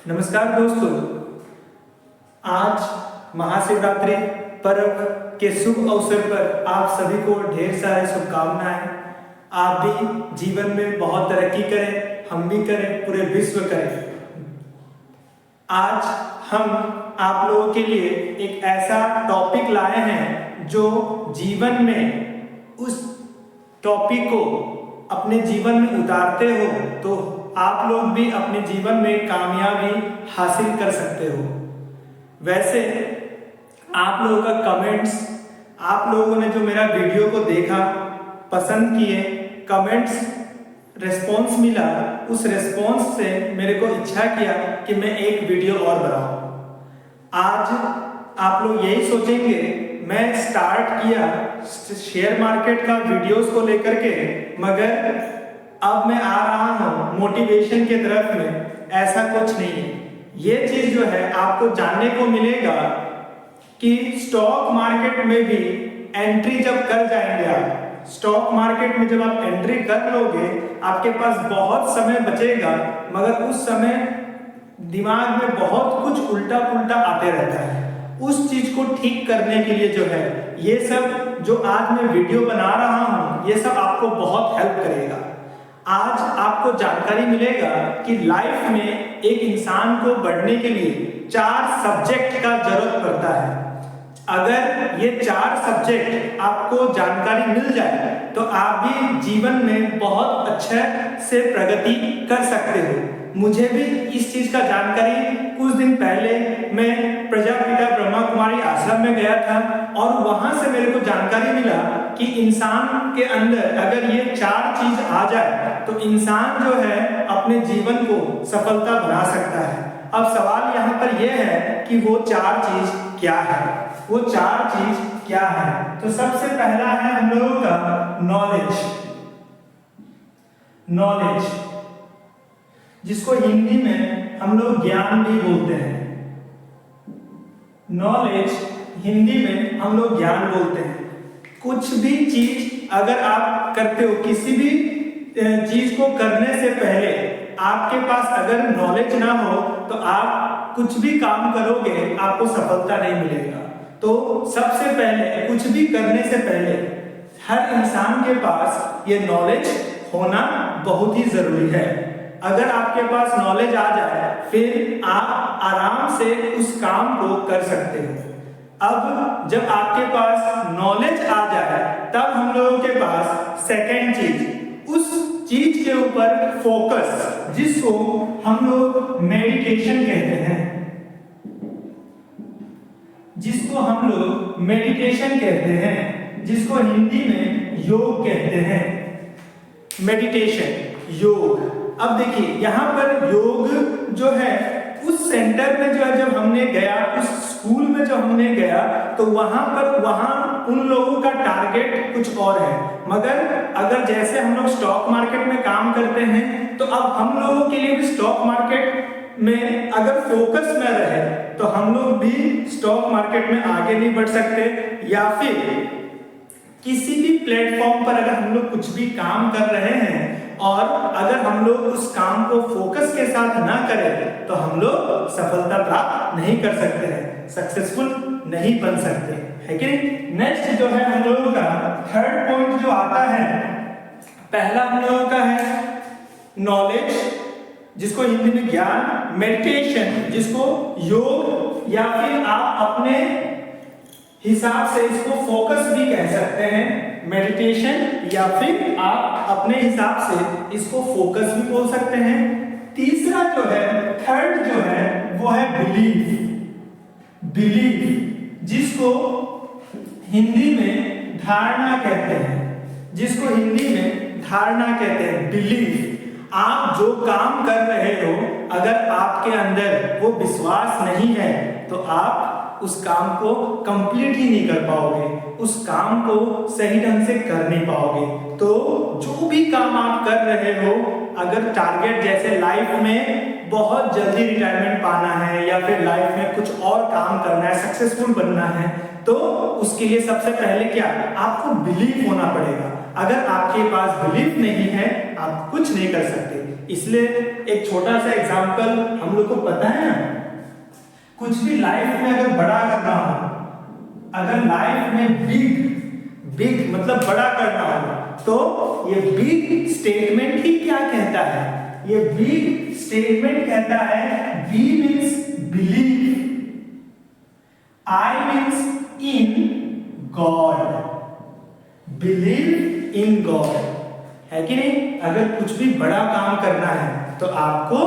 नमस्कार दोस्तों, आज महाशिवरात्रि पर्व के शुभ अवसर पर आप सभी को ढेर सारी शुभकामनाएं। आप भी जीवन में बहुत तरक्की करें, हम भी करें, पूरे विश्व करें। आज हम आप लोगों के लिए एक ऐसा टॉपिक लाए हैं जो जीवन में उस टॉपिक को अपने जीवन में उतारते हो तो आप लोग भी अपने जीवन में कामयाबी हासिल कर सकते हो। वैसे आप लोगों का कमेंट्स, आप लोगों ने जो मेरा वीडियो को देखा, पसंद किए, कमेंट्स रिस्पॉन्स मिला, उस रिस्पॉन्स से मेरे को इच्छा किया कि मैं एक वीडियो और बनाऊं। आज आप लोग यही सोचेंगे, मैं स्टार्ट किया शेयर मार्केट का वीडियोस को लेकर के, मगर अब मैं आ रहा हूं मोटिवेशन की तरफ में। ऐसा कुछ नहीं है। ये चीज जो है आपको जानने को मिलेगा कि स्टॉक मार्केट में भी एंट्री जब कर जाएंगे आप, स्टॉक मार्केट में जब आप एंट्री कर लोगे, आपके पास बहुत समय बचेगा, मगर उस समय दिमाग में बहुत कुछ उल्टा पुल्टा आते रहता है। उस चीज को ठीक करने के लिए जो है ये सब जो आज मैं वीडियो बना रहा हूं, ये सब आपको बहुत हेल्प करेगा। आज आपको जानकारी मिलेगा कि लाइफ में एक इंसान को बढ़ने के लिए 4 सब्जेक्ट का जरूरत पड़ता है। अगर ये 4 सब्जेक्ट आपको जानकारी मिल जाए तो आप भी जीवन में बहुत अच्छे से प्रगति कर सकते हो। मुझे भी इस चीज का जानकारी कुछ दिन पहले मैं प्रजापिता ब्रह्मा कुमारी आश्रम में गया था और वहां से मेरे को जानकारी मिला कि इंसान के अंदर अगर ये 4 चीज आ जाए तो इंसान जो है अपने जीवन को सफलता बना सकता है। अब सवाल यहाँ पर यह है कि वो 4 चीज क्या है, वो 4 चीज क्या है। तो सबसे पहला है हम लोगों का नॉलेज। नॉलेज जिसको हिंदी में हम लोग ज्ञान भी बोलते हैं। नॉलेज हिंदी में हम लोग ज्ञान बोलते हैं। कुछ भी चीज अगर आप करते हो, किसी भी चीज को करने से पहले आपके पास अगर नॉलेज ना हो तो आप कुछ भी काम करोगे आपको सफलता नहीं मिलेगा। तो सबसे पहले कुछ भी करने से पहले हर इंसान के पास ये नॉलेज होना बहुत ही जरूरी है। अगर आपके पास नॉलेज आ जाए फिर आप आराम से उस काम को कर सकते हो। अब जब आपके पास नॉलेज आ जाए तब हम लोगों के पास सेकंड चीज, उस चीज के ऊपर फोकस, जिसको हम लोग मेडिटेशन कहते हैं, जिसको हम लोग मेडिटेशन कहते हैं, जिसको हिंदी में योग कहते हैं। मेडिटेशन, योग। अब देखिए यहाँ पर योग जो है उस सेंटर में जो है जब हमने गया, उस स्कूल में जब हमने गया तो वहां उन लोगों का टारगेट कुछ और है। मगर अगर जैसे हम लोग स्टॉक मार्केट में काम करते हैं तो अब हम लोगों के लिए भी स्टॉक मार्केट में अगर फोकस न रहे तो हम लोग भी स्टॉक मार्केट में आगे नहीं बढ़ सकते। या फिर किसी भी प्लेटफॉर्म पर अगर हम लोग कुछ भी काम कर रहे हैं और अगर हम लोग उस काम को फोकस के साथ ना करें तो हम लोग सफलता प्राप्त नहीं कर सकते हैं, सक्सेसफुल नहीं बन सकते, है कि नहीं। नेक्स्ट जो है हम लोगों का थर्ड पॉइंट जो आता है, पहला हम लोगों का है नॉलेज, जिसको हिंदी में ज्ञान, मेडिटेशन जिसको योग या फिर आप अपने हिसाब से इसको फोकस भी कह सकते हैं, मेडिटेशन, या फिर आप अपने हिसाब से इसको फोकस भी बोल सकते हैं। तीसरा जो है, थर्ड जो है वो है बिलीफ। बिलीफ जिसको हिंदी में धारणा कहते हैं, जिसको हिंदी में धारणा कहते हैं, बिलीफ। आप जो काम कर रहे हो अगर आपके अंदर वो विश्वास नहीं है तो आप उस काम को कंप्लीट ही नहीं कर पाओगे, उस काम को सही ढंग से कर नहीं पाओगे। तो जो भी काम आप कर रहे हो, अगर टारगेट जैसे लाइफ में बहुत जल्दी रिटायरमेंट पाना है या फिर लाइफ में कुछ और काम करना है, सक्सेसफुल बनना है, तो उसके लिए सबसे पहले क्या, आपको बिलीव होना पड़ेगा। अगर आपके पास बिलीव नहीं है, आप कुछ नहीं कर सकते। इसलिए एक छोटा सा एग्जांपल हम लोग को पता है ना, कुछ भी लाइफ में अगर बड़ा करना हो, अगर लाइफ में बिग मतलब बड़ा करना हो, तो ये बिग स्टेटमेंट ही क्या कहता है, ये बिग स्टेटमेंट कहता है B means believe, I means in God, believe in God, है कि नहीं। अगर कुछ भी बड़ा काम करना है तो आपको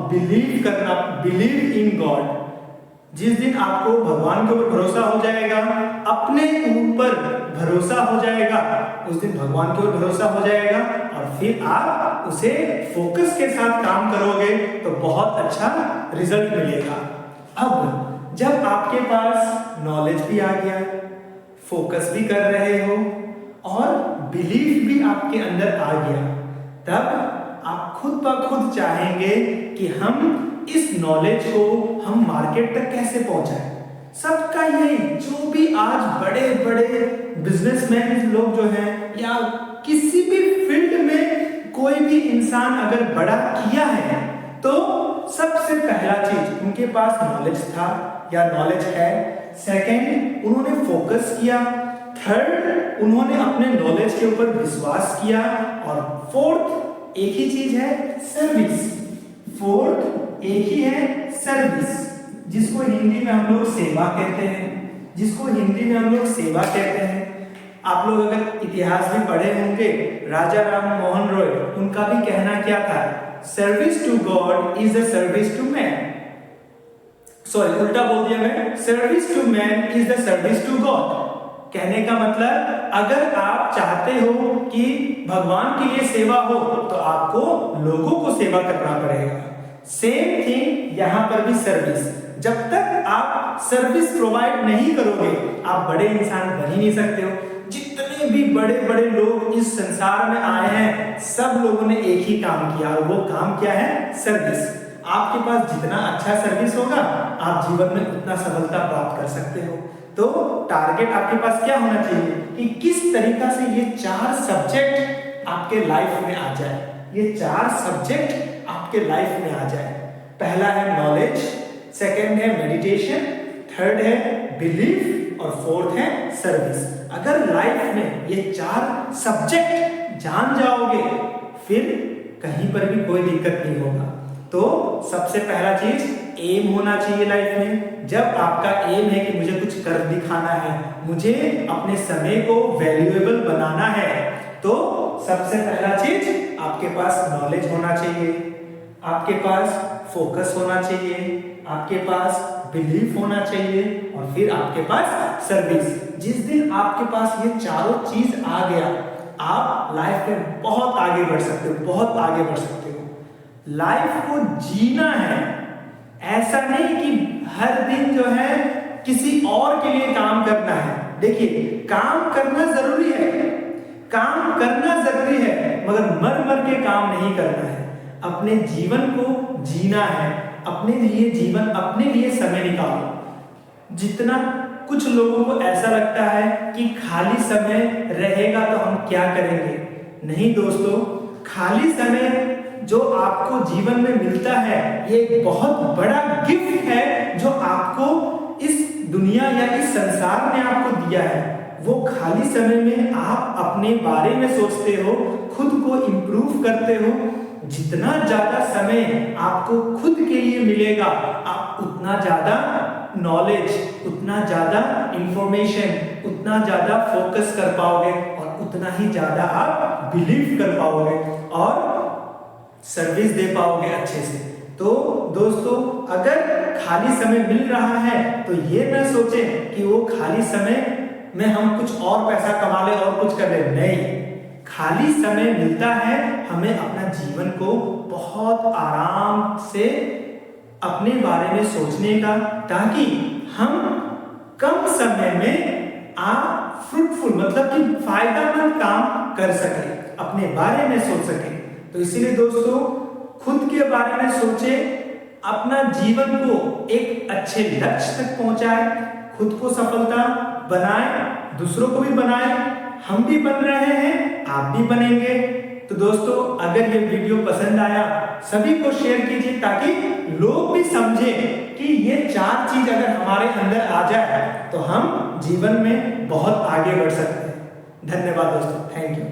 बिलीव करना, बिलीव इन गॉड। जिस दिन आपको भगवान के ऊपर भरोसा हो जाएगा, अपने ऊपर भरोसा हो जाएगा, उस दिन भगवान के ऊपर भरोसा हो जाएगा और फिर आप उसे फोकस के साथ काम करोगे तो बहुत अच्छा रिजल्ट मिलेगा। अब जब आपके पास नॉलेज भी आ गया, फोकस भी कर रहे हो और बिलीफ भी आपके अंदर आ गया, तब आप खुद ब खुद चाहेंगे कि हम इस नॉलेज को हम मार्केट तक कैसे पहुंचाएं। सबका ये, जो भी आज बड़े बड़े बिजनेसमैन लोग जो हैं, या किसी भी फील्ड में कोई भी इंसान अगर बड़ा किया है, तो सबसे पहला चीज उनके पास नॉलेज था या नॉलेज है, सेकंड उन्होंने फोकस किया, थर्ड उन्होंने अपने नॉलेज के ऊपर विश्वास किया, और फोर्थ एक ही चीज है, सर्विस। फोर्थ एक ही है, सर्विस, जिसको हिंदी में हम लोग सेवा कहते हैं, जिसको हिंदी में हम लोग सेवा कहते हैं। आप लोग अगर इतिहास भी पढ़े होंगे, राजा राम मोहन रॉय, उनका भी कहना क्या था, service to God is the service to man. Sorry, उल्टा बोल दिया मैं, service to man is the service to God. कहने का मतलब, अगर आप चाहते हो कि भगवान के लिए सेवा हो, तो आपको लोगों को सेवा करना पड़ेगा। सेम थिंग यहां पर भी सर्विस। जब तक आप सर्विस प्रोवाइड नहीं करोगे, आप बड़े इंसान बन ही नहीं सकते हो। जितने भी बड़े बड़े लोग इस संसार में आए हैं, सब लोगों ने एक ही काम किया, और वो काम क्या है, सर्विस। आपके पास जितना अच्छा सर्विस होगा, आप जीवन में उतना सफलता प्राप्त कर सकते हो। तो टारगेट आपके पास क्या होना चाहिए कि किस तरीका से ये 4 सब्जेक्ट आपके लाइफ में आ जाए, ये 4 सब्जेक्ट आपके लाइफ में आ जाए। पहला है नॉलेज, सेकंड है मेडिटेशन, थर्ड है बिलीफ और फोर्थ है सर्विस। अगर लाइफ में ये 4 सब्जेक्ट जान जाओगे, फिर कहीं पर भी कोई दिक्कत नहीं होगा। तो सबसे पहला चीज एम होना चाहिए लाइफ में। जब आपका एम है कि मुझे कुछ कर दिखाना है, मुझे अपने समय को वैल्यूएबल बनाना है, तो सबसे पहला चीज आपके पास नॉलेज होना चाहिए, आपके पास फोकस होना चाहिए, आपके पास बिलीफ होना चाहिए, और फिर आपके पास सर्विस। जिस दिन आपके पास ये चारों चीज आ गया, आप लाइफ में बहुत आगे बढ़ सकते हो, बहुत आगे बढ़ सकते हो। लाइफ को जीना है, ऐसा नहीं कि हर दिन जो है किसी और के लिए काम करना है। देखिए, काम करना जरूरी है, काम करना जरूरी है, मगर मर मर के काम नहीं करना है। अपने जीवन को जीना है, अपने लिए जीवन, अपने लिए समय निकालो। जितना कुछ लोगों को ऐसा लगता है कि खाली समय रहेगा तो हम क्या करेंगे, नहीं दोस्तों, खाली समय जो आपको जीवन में मिलता है, ये एक बहुत बड़ा गिफ्ट है जो आपको इस दुनिया या इस संसार ने आपको दिया है। वो खाली समय में आप अपने बारे में सोचते हो, खुद को इंप्रूव करते हो। जितना ज्यादा समय आपको खुद के लिए मिलेगा, आप उतना ज्यादा नॉलेज, उतना ज्यादा इंफॉर्मेशन, उतना ज्यादा फोकस कर पाओगे, और उतना ही ज्यादा आप बिलीव कर पाओगे और सर्विस दे पाओगे अच्छे से। तो दोस्तों, अगर खाली समय मिल रहा है तो ये न सोचें कि वो खाली समय में हम कुछ और पैसा कमा ले और कुछ कर ले। नहीं, खाली समय मिलता है, हमें अपना जीवन को बहुत आराम से अपने बारे में सोचने का, ताकि हम कम समय में आप फ्रूटफुल मतलब कि फायदेमंद काम कर सके, अपने बारे में सोच सके। तो इसीलिए दोस्तों, खुद के बारे में सोचे, अपना जीवन को एक अच्छे लक्ष्य तक पहुंचाए, खुद को सफलता बनाएं, दूसरों को भी बनाएं, हम भी बन रहे हैं, आप भी बनेंगे। तो दोस्तों, अगर ये वीडियो पसंद आया सभी को शेयर कीजिए ताकि लोग भी समझें कि ये 4 चीज अगर हमारे अंदर आ जाए तो हम जीवन में बहुत आगे बढ़ सकते हैं। धन्यवाद दोस्तों, थैंक यू।